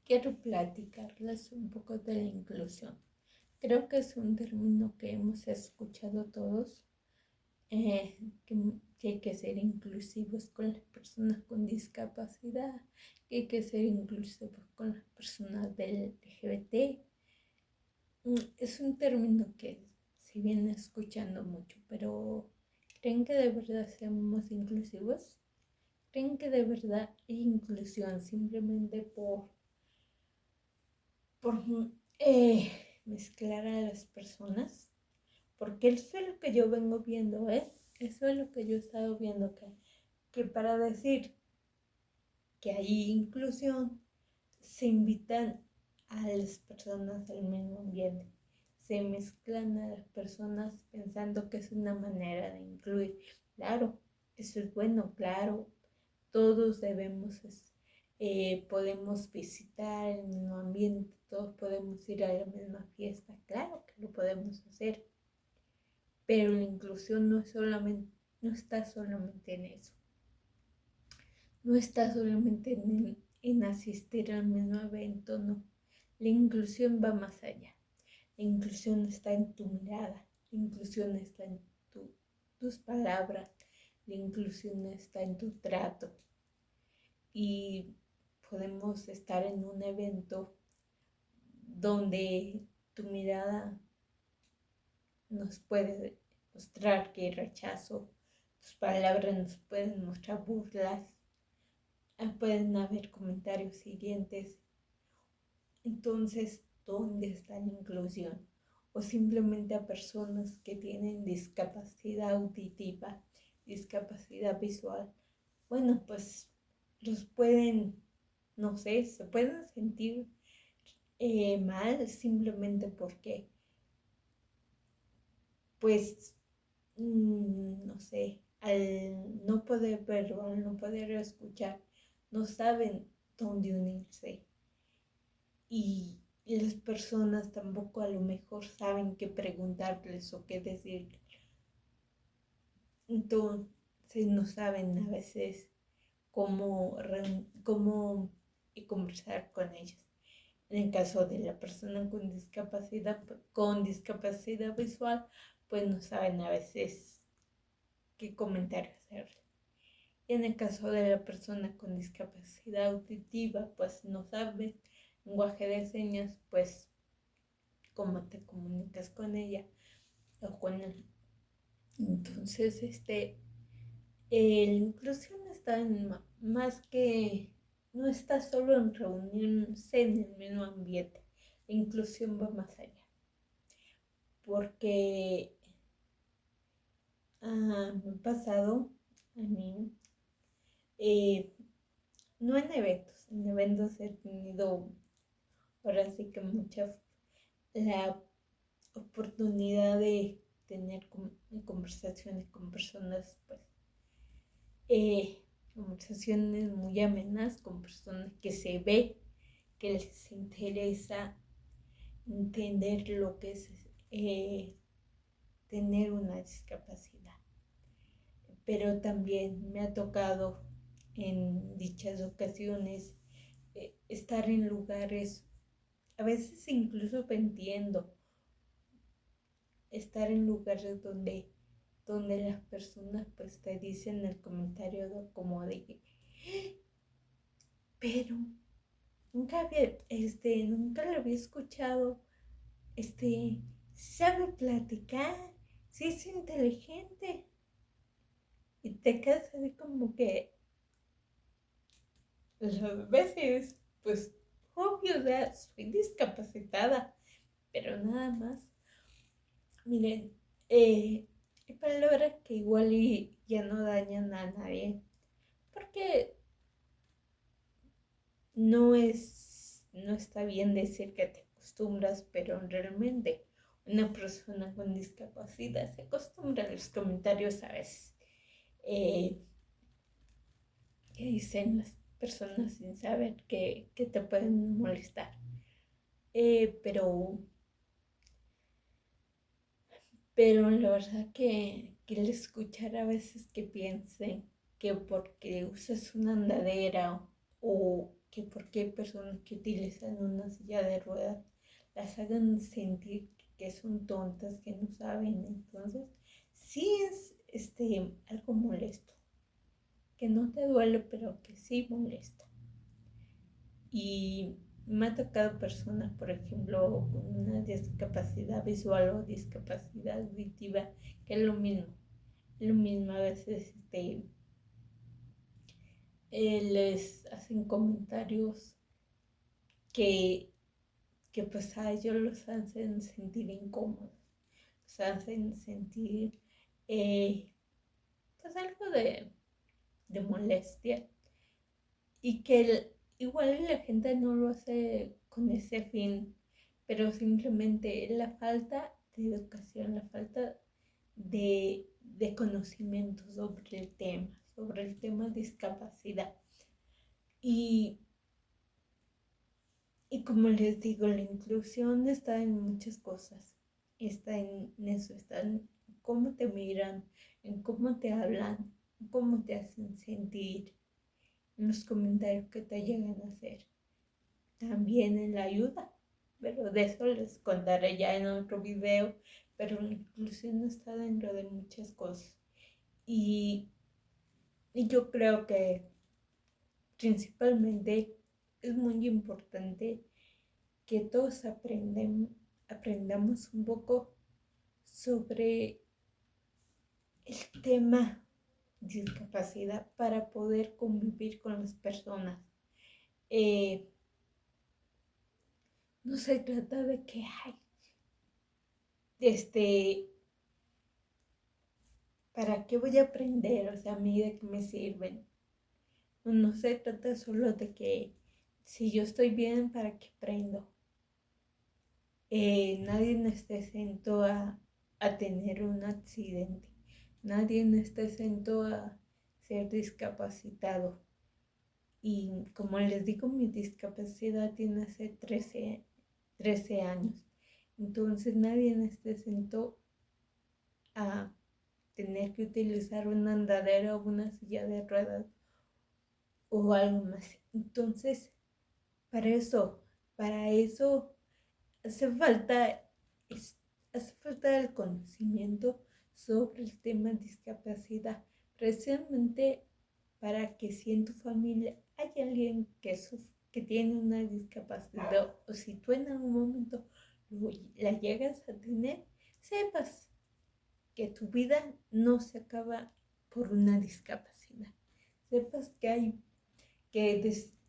quiero platicarles un poco de la inclusión. Creo que es un término que hemos escuchado todos, eh, que hay que ser inclusivos con las personas con discapacidad, que hay que ser inclusivos con las personas del LGBT. Es un término que se viene escuchando mucho, pero ¿creen que de verdad seamos inclusivos? ¿Creen que de verdad hay inclusión simplemente por mezclar a las personas? Porque eso es lo que yo vengo viendo, eso es lo que yo he estado viendo, que para decir que hay inclusión, se invitan a las personas al mismo ambiente, se mezclan a las personas pensando que es una manera de incluir. Claro, eso es bueno, claro, todos podemos visitar el mismo ambiente, todos podemos ir a la misma fiesta, claro que lo podemos hacer, pero la inclusión no está solamente en eso, no está solamente en asistir al mismo evento, no, la inclusión va más allá, la inclusión está en tu mirada, la inclusión está en tus palabras, la inclusión está en tu trato. Y podemos estar en un evento donde tu mirada nos puede mostrar que hay rechazo, tus palabras nos pueden mostrar burlas, pueden haber comentarios hirientes. Entonces, ¿dónde está la inclusión? O simplemente a personas que tienen discapacidad auditiva, discapacidad visual. Bueno, pues los pueden, no sé, se pueden sentir mal simplemente porque, pues, no sé, al no poder ver o al no poder escuchar, no saben dónde unirse. Y las personas tampoco a lo mejor saben qué preguntarles o qué decir. Entonces no saben a veces cómo conversar con ellos. En el caso de la persona con discapacidad visual, pues no saben a veces qué comentario hacerle. Y en el caso de la persona con discapacidad auditiva, pues no sabe lenguaje de señas, pues cómo te comunicas con ella o con él. Entonces, la inclusión está en más que, no está solo en reunirse en el mismo ambiente, la inclusión va más allá, porque me ha pasado a mí, eh, no en eventos he tenido ahora sí que la oportunidad de tener conversaciones con personas, pues, conversaciones muy amenas con personas que se ve que les interesa entender lo que es tener una discapacidad. Pero también me ha tocado en dichas ocasiones estar en lugares, a veces incluso vendiendo, estar en lugares donde las personas pues te dicen el comentario como de, pero nunca lo había escuchado, sabe platicar, sí es inteligente. Y te quedas así como que las veces, pues, obvio, soy discapacitada, pero nada más. Miren, hay palabras que igual ya no dañan a nadie, porque no está bien decir que te acostumbras, pero realmente una persona con discapacidad se acostumbra a los comentarios a veces eh, que dicen las personas sin saber que te pueden molestar. Pero la verdad que el escuchar a veces que piensen que porque usas una andadera o que por qué personas que utilizan una silla de ruedas las hagan sentir que son tontas, que no saben. Entonces, sí es algo molesto, que no te duele, pero que sí molesta. Y me ha tocado personas, por ejemplo, con una discapacidad visual o discapacidad auditiva, que es lo mismo. Lo mismo a veces les hacen comentarios que, que pues a ellos los hacen sentir incómodos, los hacen sentir pues algo de molestia, y que igual la gente no lo hace con ese fin, pero simplemente la falta de educación, la falta de conocimiento sobre el tema de discapacidad. Y, y como les digo, la inclusión está en muchas cosas, está en eso, está en cómo te miran, en cómo te hablan, en cómo te hacen sentir, en los comentarios que te llegan a hacer, también en la ayuda, pero de eso les contaré ya en otro video, pero la inclusión está dentro de muchas cosas. Y yo creo que principalmente es muy importante que todos aprendamos un poco sobre el tema de discapacidad para poder convivir con las personas. No se trata de que, ¿para qué voy a aprender? O sea, a mí de qué me sirven. No se trata solo de que si yo estoy bien, ¿para qué aprendo? Nadie está exento a tener un accidente. Nadie está exento a ser discapacitado. Y como les digo, mi discapacidad tiene hace 13 años. Entonces nadie está exento a tener que utilizar una andadera o una silla de ruedas o algo más. Entonces, para eso hace falta, hace falta el conocimiento sobre el tema de discapacidad, precisamente para que si en tu familia hay alguien que tiene una discapacidad, o si tú en algún momento la llegas a tener, sepas que tu vida no se acaba por una discapacidad. Sepas que hay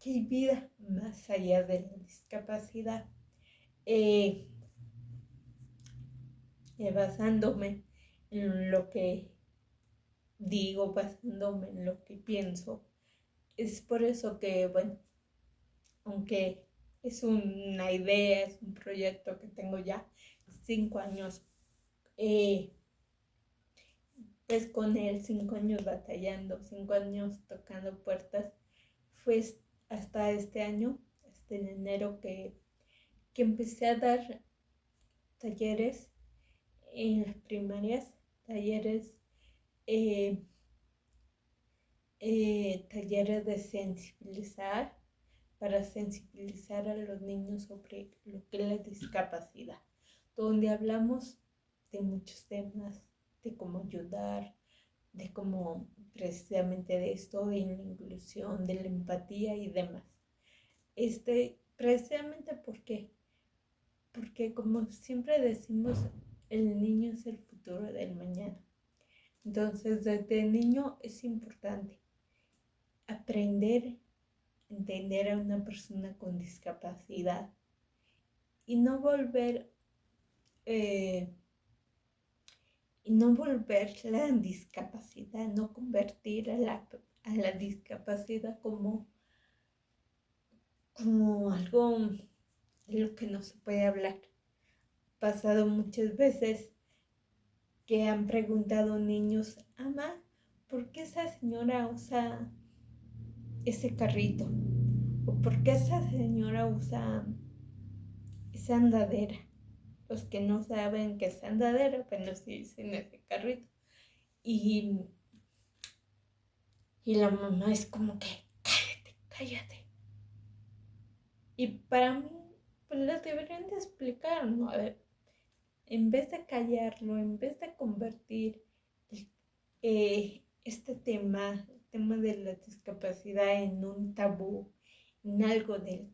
vida más allá de la discapacidad. Basándome en lo que digo, basándome en lo que pienso. Es por eso que, bueno, aunque es una idea, es un proyecto que tengo ya 5 años, pues con él 5 años batallando, 5 años tocando puertas, fue hasta este año, hasta en enero, que empecé a dar talleres en las primarias, talleres de sensibilizar, para sensibilizar a los niños sobre lo que es la discapacidad, donde hablamos de muchos temas, de cómo ayudar, de cómo precisamente de esto, de la inclusión, de la empatía y demás. Precisamente porque como siempre decimos, el niño es el futuro del mañana. Entonces, desde niño es importante aprender, entender a una persona con discapacidad y no volver la discapacidad, no convertir a la discapacidad como algo de lo que no se puede hablar. Pasado muchas veces que han preguntado niños, mamá, ¿por qué esa señora usa ese carrito? ¿O por qué esa señora usa esa andadera? Los que no saben qué es andadera, pues sí dicen ese carrito. Y la mamá es como que, cállate. Y para mí, pues les deberían de explicar, ¿no? A ver, en vez de callarlo, en vez de convertir este tema, el tema de la discapacidad en un tabú, en algo de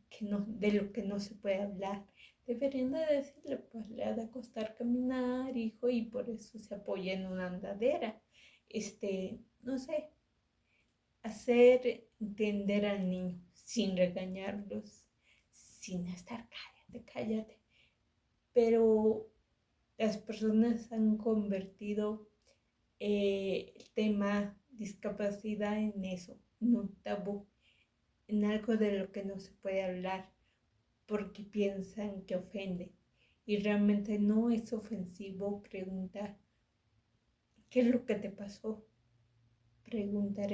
lo que no se puede hablar, deberían de decirle, pues le ha de costar caminar, hijo, y por eso se apoya en una andadera. No sé, hacer entender al niño sin regañarlos, sin estar cállate, cállate. Pero las personas han convertido el tema discapacidad en eso, en un tabú, en algo de lo que no se puede hablar porque piensan que ofende. Y realmente no es ofensivo preguntar qué es lo que te pasó. Preguntar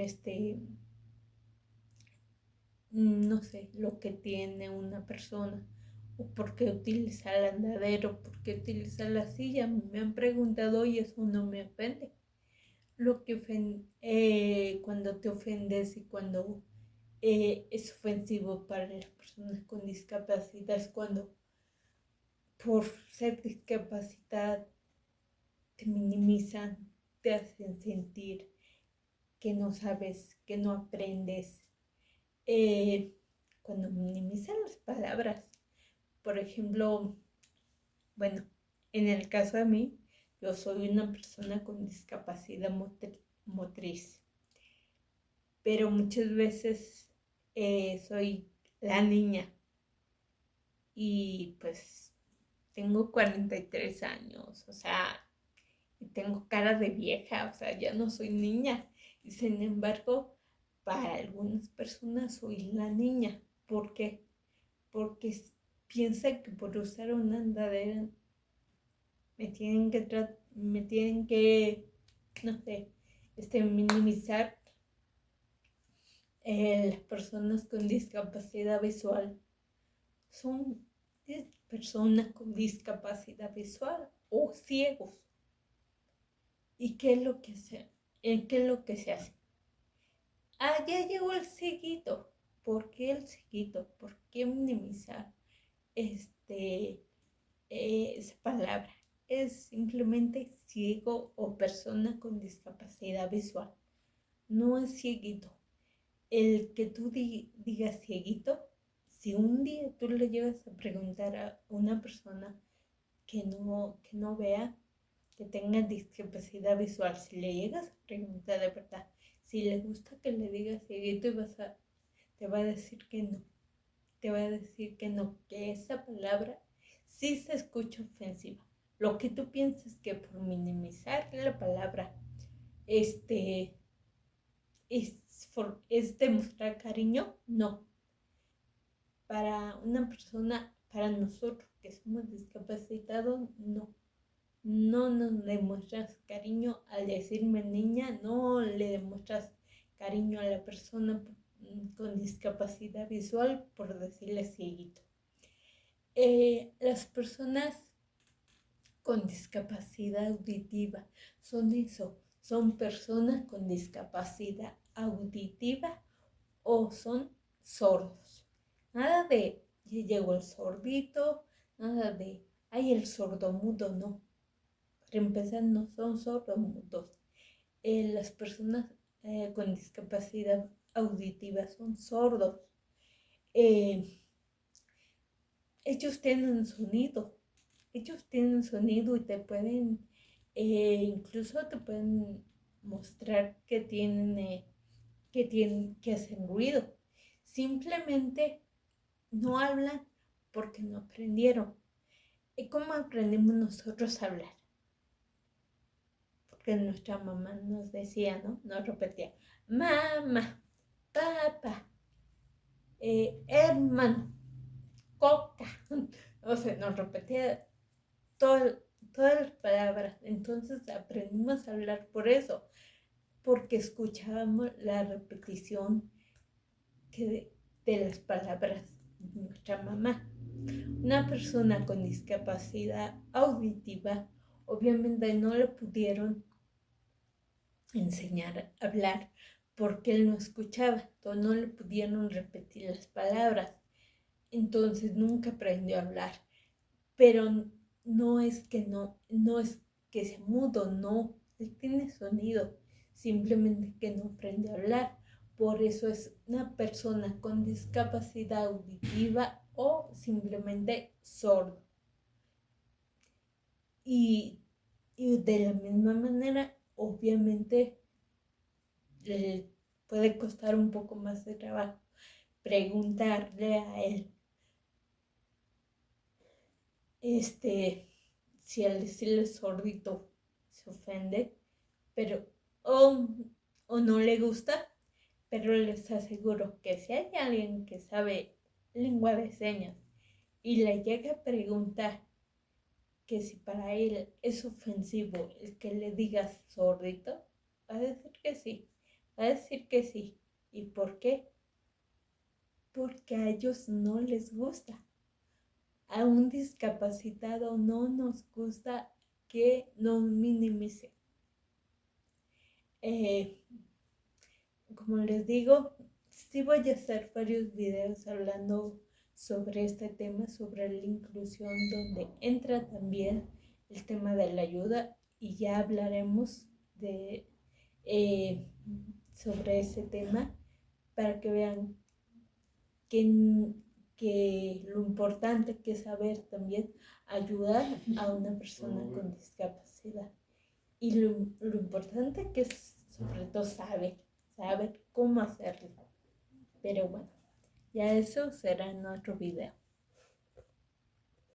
no sé, lo que tiene una persona, o por qué utiliza el andadero, por qué utiliza la silla. Me han preguntado y eso no me ofende. Lo que cuando te ofendes y cuando es ofensivo para las personas con discapacidad es cuando por ser discapacidad te minimizan, te hacen sentir que no sabes, que no aprendes. Eh, Cuando minimizan las palabras, por ejemplo, bueno, en el caso de mí, yo soy una persona con discapacidad motriz, pero muchas veces soy la niña y pues tengo 43 años, o sea, y tengo cara de vieja, o sea, ya no soy niña. Y sin embargo, para algunas personas soy la niña. ¿Por qué? Porque piensan que por usar una andadera me tienen que, no sé, minimizar las personas con discapacidad visual. Son personas con discapacidad visual o ciegos. ¿Y qué es lo que qué es lo que se hace? Ah, ya llegó el cieguito. ¿Por qué el cieguito? ¿Por qué minimizar esa palabra? Es simplemente ciego o persona con discapacidad visual. No es cieguito. El que tú digas cieguito, si un día tú le llegas a preguntar a una persona que no vea, que tenga discapacidad visual, si le llegas a preguntar de verdad, si le gusta que le digas cieguito, te va a decir que no, te va a decir que no, que esa palabra sí se escucha ofensiva. Lo que tú piensas que por minimizar la palabra, este, es demostrar cariño, no. Para una persona, para nosotros que somos discapacitados, no. No nos demuestras cariño al decirme niña, no le demuestras cariño a la persona con discapacidad visual por decirle cieguito. Las personas con discapacidad auditiva son eso, son personas con discapacidad auditiva o son sordos. Nada de ya llegó el sordito, nada de ay el sordomudo, no. Para empezar, no son sordomudos. Las personas con discapacidad auditiva son sordos. Eh, ellos tienen sonido. Ellos tienen sonido y te pueden, incluso te pueden mostrar que hacen ruido. Simplemente no hablan porque no aprendieron. ¿Y cómo aprendimos nosotros a hablar? Porque nuestra mamá nos decía, ¿no? Nos repetía, mamá, papá, hermano, coca. O sea, nos repetía todo, todas las palabras. Entonces aprendimos a hablar por eso, porque escuchábamos la repetición de las palabras de nuestra mamá. Una persona con discapacidad auditiva, obviamente no le pudieron enseñar a hablar porque él no escuchaba, entonces no le pudieron repetir las palabras. entonces nunca aprendió a hablar. Pero no es que sea mudo, no, él tiene sonido, simplemente que no aprende a hablar. Por eso es una persona con discapacidad auditiva o simplemente sordo. Y, y de la misma manera, obviamente, le puede costar un poco más de trabajo preguntarle a él, si al decirle sordito se ofende, pero o, o no le gusta, pero les aseguro que si hay alguien que sabe lengua de señas y le llega a preguntar que si para él es ofensivo el que le digas sordito, va a decir que sí, va a decir que sí. ¿Y por qué? Porque a ellos no les gusta. A un discapacitado no nos gusta que nos minimicen. Eh, Como les digo, sí voy a hacer varios videos hablando sobre este tema, sobre la inclusión, donde entra también el tema de la ayuda y ya hablaremos de, eh, sobre ese tema para que vean que, que lo importante que es saber también ayudar a una persona con discapacidad y lo importante que es sobre todo saber cómo hacerlo. Pero bueno, ya eso será en otro video.